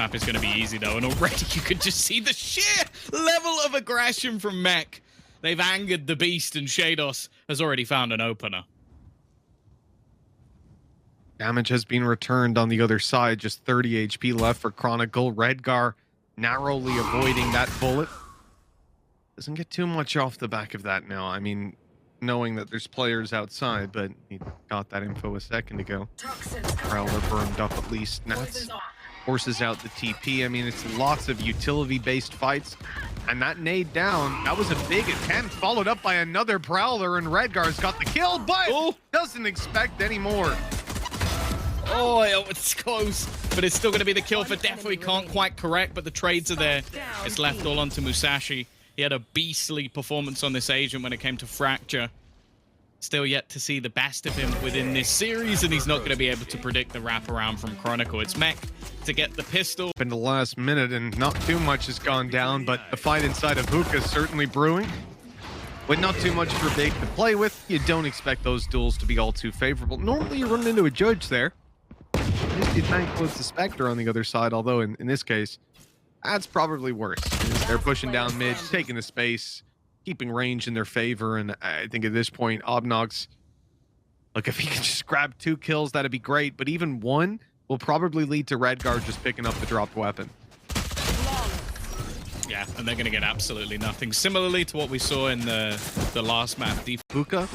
map is going to be easy, though. And already you could just see the sheer level of aggression from Mech. They've angered the beast, and Shados has already found an opener. Damage has been returned on the other side. Just 30 HP left for Chronicle. Redgar narrowly avoiding that bullet. Doesn't get too much off the back of that now. I mean, knowing that there's players outside, but he got that info a second ago. Prowler burned up at least. Nats forces out the TP. I mean, it's lots of utility-based fights. And that nade down, that was a big attempt, followed up by another Prowler, and Redgar's got the kill, but doesn't expect any more. Oh, it's close, but it's still going to be the kill for Defo. He can't quite correct, but the trades are there. It's left all onto Musashi. He had a beastly performance on this agent when it came to Fracture. Still yet to see the best of him within this series, and he's not going to be able to predict the wraparound from Chronicle. It's Mech to get the pistol. In the last minute, and not too much has gone down, but the fight inside of Hookah is certainly brewing. With not too much for Big to play with, you don't expect those duels to be all too favorable. Normally, you run into a judge there. You'd think it's the Spectre on the other side, although in this case, that's probably worse. They're pushing down mid, taking the space, keeping range in their favor, and I think at this point, Obnox, look, if he can just grab 2 kills, that'd be great, but even 1 will probably lead to Redgar just picking up the dropped weapon. Yeah, and they're going to get absolutely nothing. Similarly to what we saw in the last map. Hookah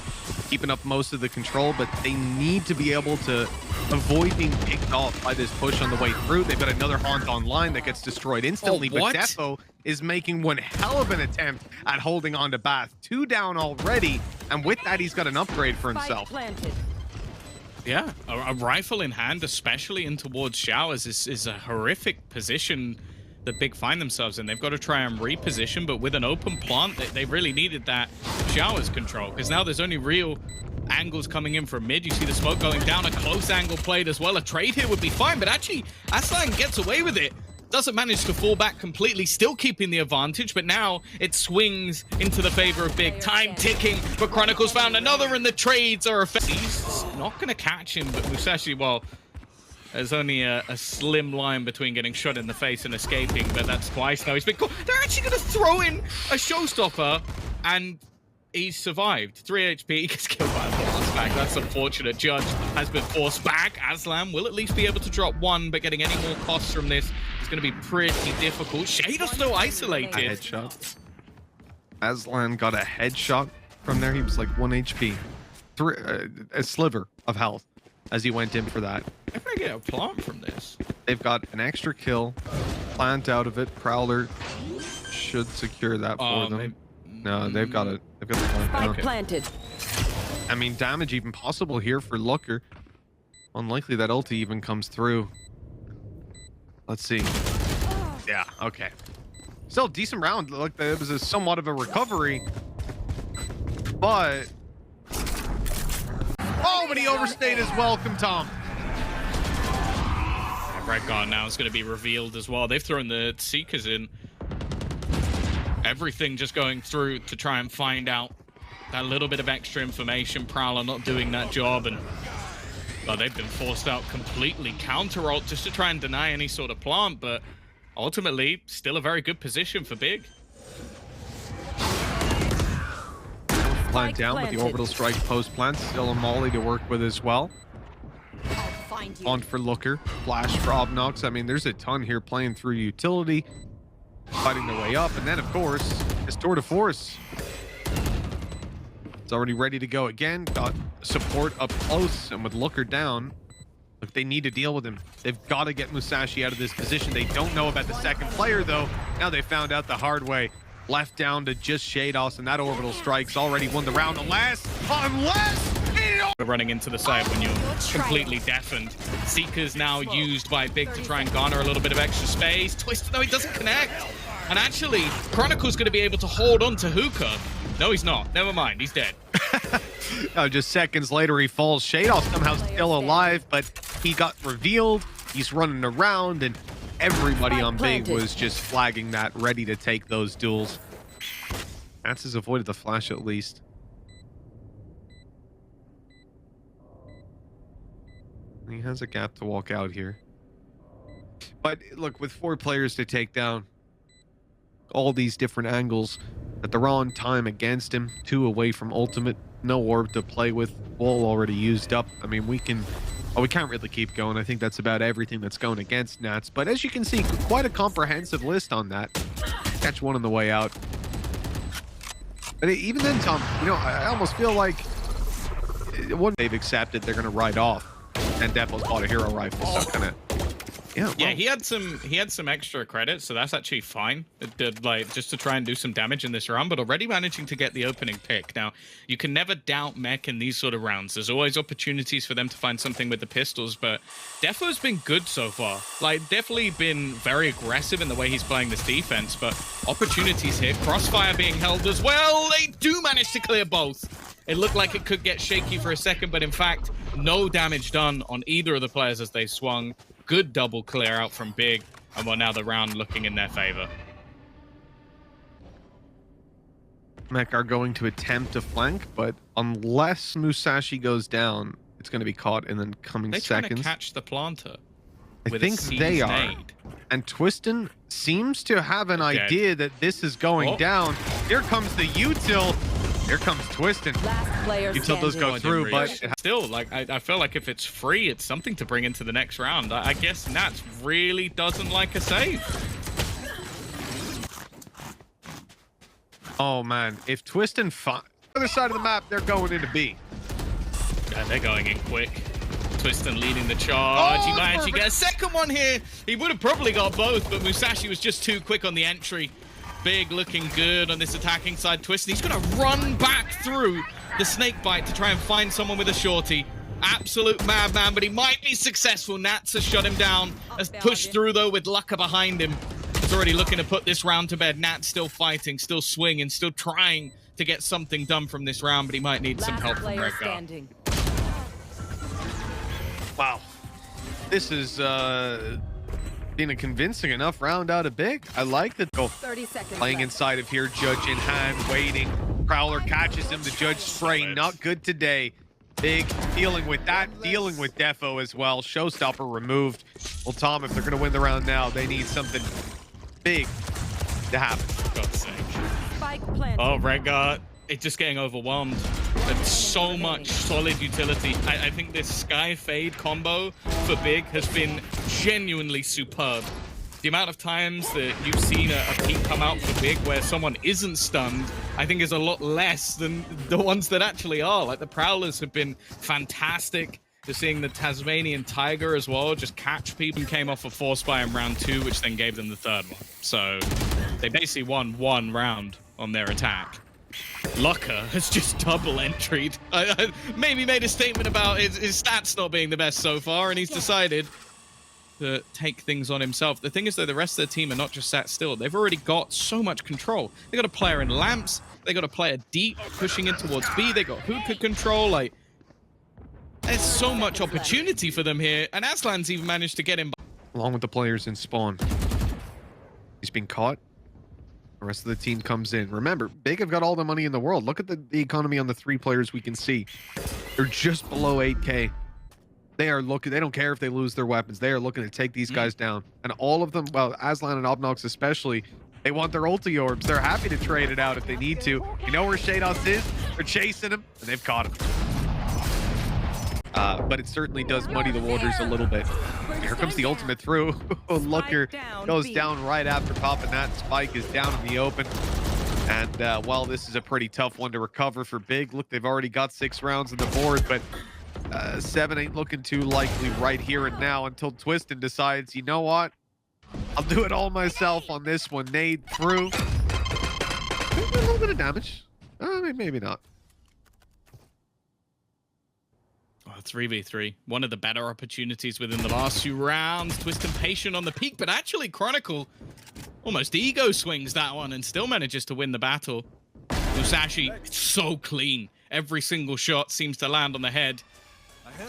keeping up most of the control, but they need to be able to avoid being picked off by this push on the way through. They've got another Haunt online that gets destroyed instantly, but Defo is making one hell of an attempt at holding on to Bath. 2 down already, and with that, he's got an upgrade for himself. Yeah, a rifle in hand, especially in towards Showers, is a horrific position that Big find themselves in. They've got to try and reposition, but with an open plant, they really needed that Showers control, because now there's only real angles coming in from mid. You see the smoke going down, a close angle played as well. A trade here would be fine, but actually, Aslan gets away with it. Doesn't manage to fall back completely, still keeping the advantage, but now it swings into the favor of Big. Time ticking, but Chronicles found another, and the trades are effective. He's not going to catch him, but Musashi, well, there's only a slim line between getting shot in the face and escaping, but that's twice now. He's been caught. They're actually going to throw in a showstopper, and he's survived. 3 HP, he gets killed by a flashback. That's unfortunate. Judge has been forced back. Aslan will at least be able to drop 1, but getting any more costs from this is going to be pretty difficult. Shado's still isolated. A headshot. Aslan got a headshot from there. He was like 1 HP. A sliver of health as he went in for that. If I get a plant from this. They've got an extra kill. Plant out of it. Prowler should secure that for them. No, they've got the plant planted. I mean, damage even possible here for Looker. Unlikely that ulti even comes through. Let's see. Yeah, okay. Still decent round. Look, it was somewhat of a recovery. But... oh, but he overstayed his welcome, Tom. Redgar now is going to be revealed as well. They've thrown the Seekers in. Everything just going through to try and find out that little bit of extra information. Prowler not doing that job, and well, they've been forced out completely. Counter-ult just to try and deny any sort of plant, but ultimately, still a very good position for Big. Plant down with the orbital strike post-plant. Still a molly to work with as well. On for Looker. Flash for Obnox. I mean, there's a ton here playing through utility. Fighting their way up, and then of course it's tour de force. It's already ready to go again. Got support up close, and with Looker down, look, they need to deal with him. They've got to get Musashi out of this position. They don't know about the second player though. Now they found out the hard way. Left down to just Shados, and that orbital strike's already won the round. Unless we're running into the side when you're completely deafened. Seeker's now used by Big to try and garner a little bit of extra space. Twisted, no, he doesn't connect. And actually, Chronicle's going to be able to hold on to Hookah. No, he's not. Never mind, he's dead. Just seconds later, he falls. Shadow somehow still alive, but he got revealed. He's running around, and everybody on Big was just flagging that, ready to take those duels. Nats has avoided the flash at least. He has a gap to walk out here. But look, with 4 players to take down, all these different angles at the wrong time against him, 2 away from ultimate, no orb to play with, wall already used up. I mean, we can't really keep going. I think that's about everything that's going against Nats. But as you can see, quite a comprehensive list on that. Catch one on the way out. But even then, Tom, you know, I almost feel like what they've accepted, they're going to ride off. And Defo's bought a hero rifle, so kind of... Yeah, yeah, he had some extra credits, so that's actually fine. It did, like, just to try and do some damage in this round, but already managing to get the opening pick. Now, you can never doubt Mech in these sort of rounds. There's always opportunities for them to find something with the pistols, but Defo's been good so far. Like, definitely been very aggressive in the way he's playing this defense, but opportunities here. Crossfire being held as well. They do manage to clear both. It looked like it could get shaky for a second, but in fact, no damage done on either of the players as they swung. Good double clear out from Big, and well, now the round looking in their favor. Mech are going to attempt to flank, but unless Musashi goes down, it's going to be caught in the coming seconds. They're trying to catch the planter. I think they are. And Twiston seems to have an idea that this is going down. Here comes the util. Here comes Twiston. Util does go through, but still, like, I feel like if it's free, it's something to bring into the next round. I guess Nats really doesn't like a save. Oh man, if Twiston other side of the map, they're going into B. Yeah, they're going in quick. Twiston leading the charge. He might actually get a second one here. He would have probably got both, but Musashi was just too quick on the entry. Big looking good on this attacking side. Twiston, he's going to run back through the snake bite to try and find someone with a shorty. Absolute madman, but he might be successful. Nats has shut him down. Has pushed through, though, with Lucka behind him. He's already looking to put this round to bed. Nats still fighting, still swinging, still trying to get something done from this round, but he might need some help from Redguard. Wow. This is been a convincing enough round out of Big. I like that. Go. 30 seconds playing left. inside of here, Judge in hand, waiting. Prowler catches him. The Judge spray, not good today. Big dealing with that, dealing with Defo as well. Showstopper removed. Well, Tom, if they're going to win the round now, they need something big to happen. For God's sake. Spike planted. Oh, Redguard, it's just getting overwhelmed. There's so much solid utility. I think this Sky Fade combo for Big has been genuinely superb. The amount of times that you've seen a peak come out for Big where someone isn't stunned, I think is a lot less than the ones that actually are. Like, the Prowlers have been fantastic. You're seeing the Tasmanian Tiger as well just catch people. Came off a Force Buy in round 2, which then gave them the 3rd one. So they basically won 1 round on their attack. Lucka has just double entried. Maybe made a statement about his stats not being the best so far, and he's decided to take things on himself. The thing is, though, the rest of the team are not just sat still. They've already got so much control. They got a player in lamps. They got a player deep pushing in towards B. They got hookah control. Like, there's so much opportunity for them here, and Aslan's even managed to get him. Along with the players in spawn. He's been caught. The rest of the team comes in. Remember, Big have got all the money in the world. Look at the economy on the 3 players we can see. They're just below 8K. They are looking, they don't care if they lose their weapons. They are looking to take these guys down. And all of them, well, Aslan and Obnox especially, they want their ulti orbs. They're happy to trade it out if they need to. You know where Shados is? They're chasing him, and they've caught him. But it certainly does muddy the waters a little bit. Here comes the ultimate through. Looker goes down right after popping that. Spike is down in the open. And, well, this is a pretty tough one to recover for Big. Look, they've already got 6 rounds on the board, but 7 ain't looking too likely right here and now until Twiston decides, you know what? I'll do it all myself on this one. Nade through. A little bit of damage. Maybe not. 3v3. One of the better opportunities within the last few rounds. Twiston patient on the peak, but actually Chronicle almost ego swings that one and still manages to win the battle. Musashi, so clean. Every single shot seems to land on the head.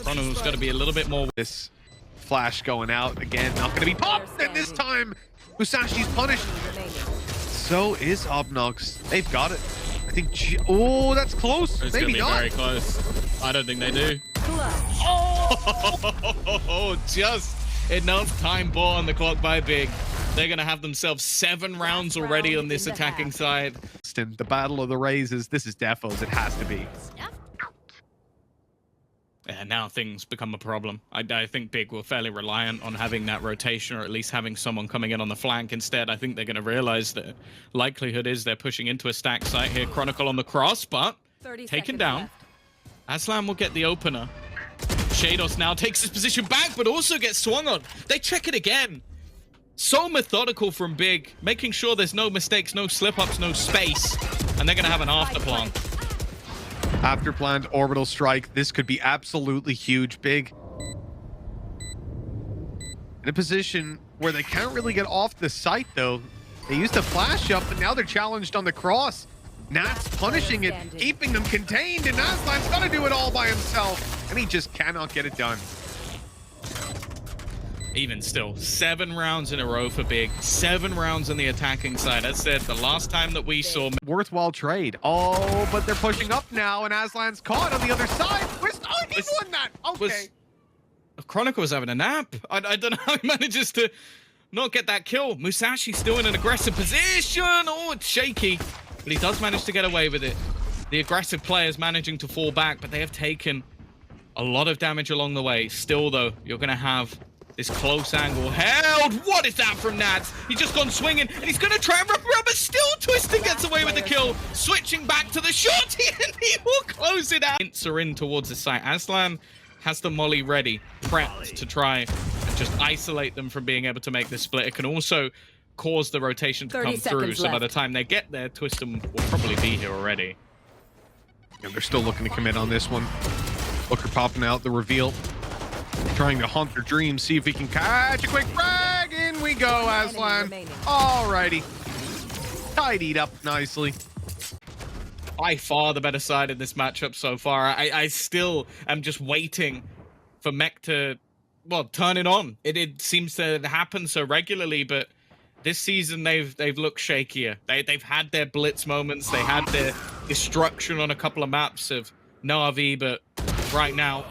Chronicle's got to be a little bit more. This flash going out again, not going to be popped, and this time Musashi's punished. So is Obnox. They've got it. I think. Oh, that's close. It's Maybe gonna be not. very close. I don't think they do. Oh, just Enough time bought on the clock by Big. They're going to have themselves 7 rounds already on this attacking side. The battle of the Razes. This is Defos. It has to be. Yeah, now things become a problem. I think Big were fairly reliant on having that rotation, or at least having someone coming in on the flank. Instead, I think they're going to realize that likelihood is they're pushing into a stack site here. Chronicle on the cross, but taken down. Left. Aslan will get the opener. Shados now takes his position back, but also gets swung on. They check it again. So methodical from Big, making sure there's no mistakes, no slip-ups, no space. And they're going to have an afterplant. After planned orbital strike, this could be absolutely huge. Big in a position where they can't really get off the site, though. They used to flash up, but now they're challenged on the cross. Nats punishing it, keeping them contained, and Aslan's got to do it all by himself, and he just cannot get it done. Even still, 7 rounds in a row for Big. 7 rounds on the attacking side. That's it. The last time that we saw... Worthwhile trade. Oh, but they're pushing up now, and Aslan's caught on the other side. Oh, he won that. Okay. Chronicle was having a nap. I don't know how he manages to not get that kill. Musashi still in an aggressive position. Oh, it's shaky. But he does manage to get away with it. The aggressive players managing to fall back, but they have taken a lot of damage along the way. Still, though, you're going to have... this close angle held. What is that from Nats? He's just gone swinging, and he's going to try and wrap around, but still Twisted gets away with the kill. Switching back to the shot, and he will close it out. Hints are in towards the site. Aslan has the molly ready, prepped to try and just isolate them from being able to make the split. It can also cause the rotation to come through, so by the time they get there, Twisted will probably be here already. And they're still looking to commit on this one. Booker popping out the reveal. Trying to haunt their dreams, see if he can catch a quick frag. In we go, Aslan. Alrighty. Tidied up nicely. By far the better side in this matchup so far. I still am just waiting for Mech to, well, turn it on. It seems to happen so regularly, but this season they've looked shakier. They've had their blitz moments. They had their destruction on a couple of maps of Na'Vi, but right now,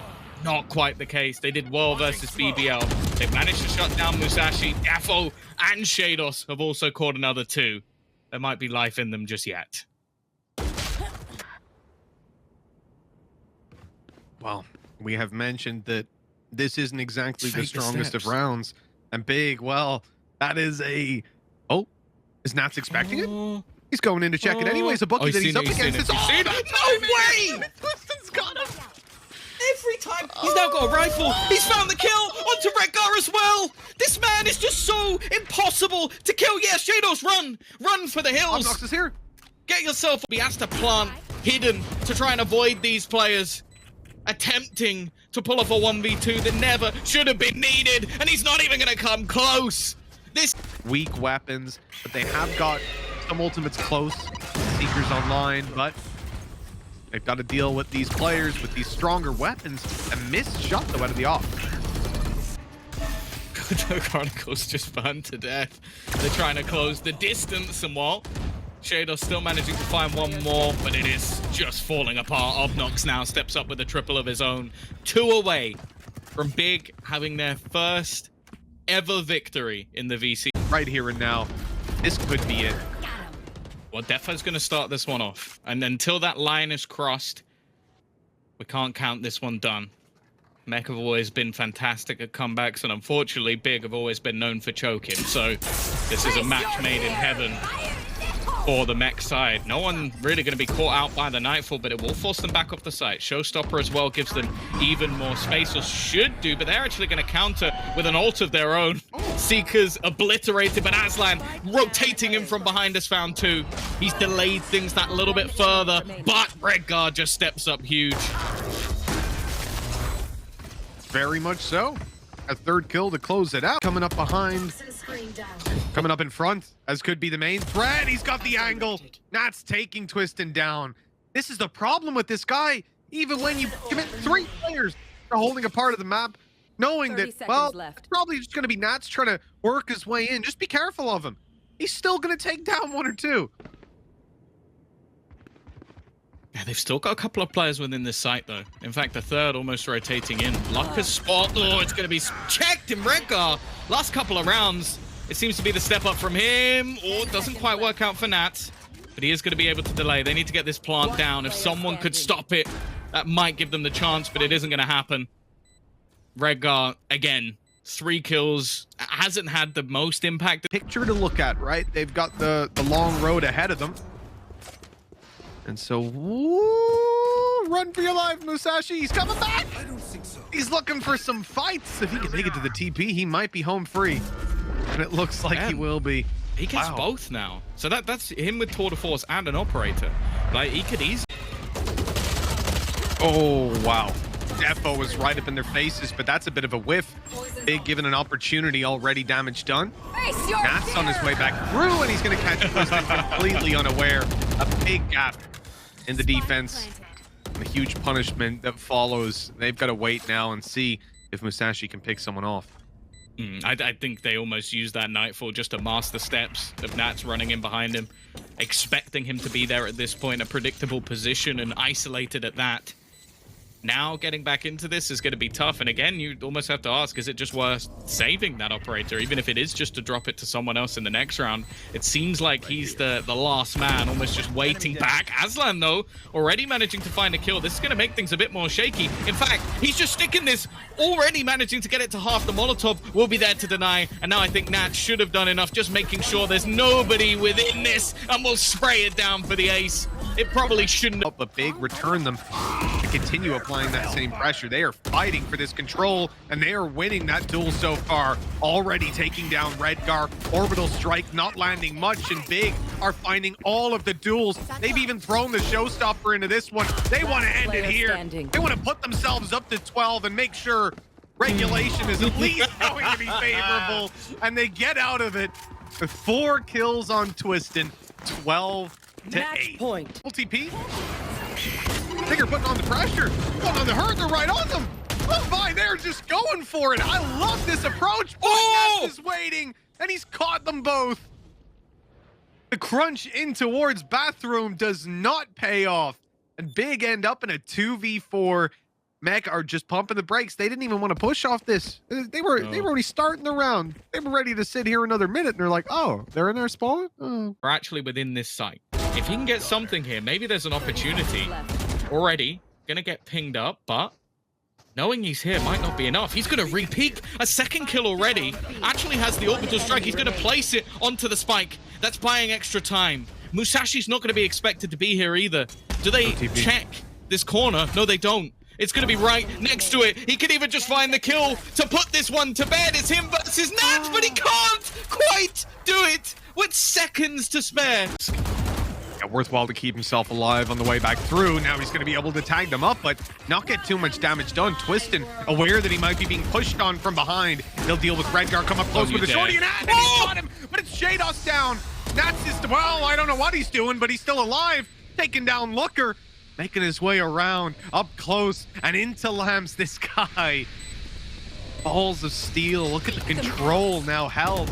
not quite the case. They did well versus BBL. They've managed to shut down Musashi. Defo and Shados have also caught another 2. There might be life in them just yet. Well, we have mentioned that this isn't exactly the strongest of rounds. And Big, well, that is a... Oh, is Nats expecting it? He's going in to check it anyways. A bookie that he's up against. No way! Twiston's got him! Every time he's now got a rifle. He's found the kill onto Redgar as well. This man is just so impossible to kill. Yes, Shadows, run for the hills. Obnox is here. Get yourself. He has to plant hidden to try and avoid these players attempting to pull off a 1v2 that never should have been needed, and he's not even going to come close. This weak weapons, but they have got some ultimates close. Seekers online, but they've got to deal with these players with these stronger weapons. A missed shot though out of the off. The Chronicles just burned to death. They're trying to close the distance, and while Shadow still managing to find one more, but it is just falling apart. Obnox now steps up with a triple of his own. 2 away from Big having their first ever victory in the VC. Right here and now, this could be it. Well, Defo's going to start this one off. And until that line is crossed, we can't count this one done. Mech have always been fantastic at comebacks, and unfortunately, Big have always been known for choking. So this is a match made in heaven for the Mech side. No one really going to be caught out by the Nightfall, but it will force them back off the site. Showstopper as well gives them even more space, or should do, but they're actually going to counter with an ult of their own. Seekers obliterated, but Aslan rotating him from behind has found 2. He's delayed things that little bit further, but Redgar just steps up huge. Very much so. A 3rd kill to close it out. Coming up behind. Coming up in front, as could be the main threat. He's got the angle. Nat's taking Twiston down. This is the problem with this guy. Even when you commit 3 players to holding a part of the map, knowing that, well, it's probably just going to be Nats trying to work his way in. Just be careful of him. He's still going to take down 1 or 2. Yeah, they've still got a couple of players within this site, though. In fact, the third almost rotating in. Lucker's spot. Oh, it's going to be checked in Redgar. Last couple of rounds, it seems to be the step up from him. Oh, it doesn't quite work out for Nat. But he is going to be able to delay. They need to get this plant down. If someone could stop it, that might give them the chance, but it isn't going to happen. Redgar, again, 3 kills. Hasn't had the most impact. Picture to look at, right? They've got the long road ahead of them. And so, woo, run for your life, Musashi. He's coming back. I don't think so. He's looking for some fights. If he can make it to the TP, he might be home free. And it looks like he will be. He gets both now. So that's him with Tour de Force and an operator. Like, he could easily... Oh, wow. Defo was right up in their faces, but that's a bit of a whiff. Big given an opportunity, already damage done. Nat's on his way back through, and he's going to catch Twisted completely unaware. A big gap in the defense. And a huge punishment that follows. They've got to wait now and see if Musashi can pick someone off. I think they almost used that Nightfall just to mask the steps of Nats running in behind him, expecting him to be there at this point, a predictable position, and isolated at that. Now getting back into this is going to be tough, and again, you almost have to ask, is it just worth saving that operator, even if it is just to drop it to someone else in the next round? It seems like he's the last man, almost just waiting back. Aslan, though, already managing to find a kill. This is going to make things a bit more shaky. In fact, he's just sticking this, already managing to get it to half. The Molotov will be there to deny, and now I think Nat should have done enough, just making sure there's nobody within this, and we'll spray it down for the ace. It probably shouldn't have. But big return them to continue applying that same pressure. They are fighting for this control, and they are winning that duel so far. Already taking down Redgar. Orbital strike not landing much, and Big are finding all of the duels. They've even thrown the showstopper into this one. They want to end it here. They want to put themselves up to 12 and make sure regulation is at least going to be favorable, and they get out of it with 4 kills on Twistin, 12 to 8. Point. TP. Bigger putting on the pressure. Putting on the hurt. They're right on them. Oh my, they're just going for it. I love this approach. Nats is waiting, and he's caught them both. The crunch in towards bathroom does not pay off, and Big end up in a 2v4. Mech are just pumping the brakes. They didn't even want to push off this. They were already starting the round. They were ready to sit here another minute, and they're like, oh, they're in their spawn? Oh. We're actually within this site. If he can get something here, maybe there's an opportunity. Already gonna get pinged up, but knowing he's here might not be enough. He's gonna re-peek a second kill already. Actually has the orbital strike. He's gonna place it onto the spike. That's buying extra time. Musashi's not gonna be expected to be here either. Do they check this corner? No, they don't. It's going to be right next to it. He could even just find the kill to put this one to bed. It's him versus Nats, but he can't quite do it with seconds to spare. Yeah, worthwhile to keep himself alive on the way back through. Now he's going to be able to tag them up, but not get too much damage done. Twistin, aware that he might be being pushed on from behind. He'll deal with Redgar, come up close with a shorty, and he got him, but it's Shados down. Nats is, well, I don't know what he's doing, but he's still alive. Taking down Looker. Making his way around, up close, and into Lambs. This guy. Balls of steel. Look at the control now held.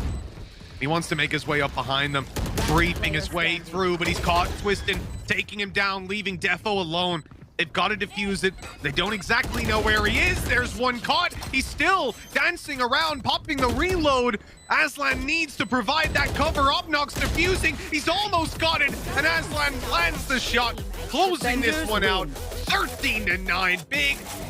He wants to make his way up behind them, creeping his way through, but he's caught. Twistin, taking him down, leaving Defo alone. They've got to defuse it. They don't exactly know where he is. There's one caught. He's still dancing around, popping the reload. Aslan needs to provide that cover. Obnox defusing. He's almost got it, and Aslan lands the shot, closing this one out. 13 to 9. Big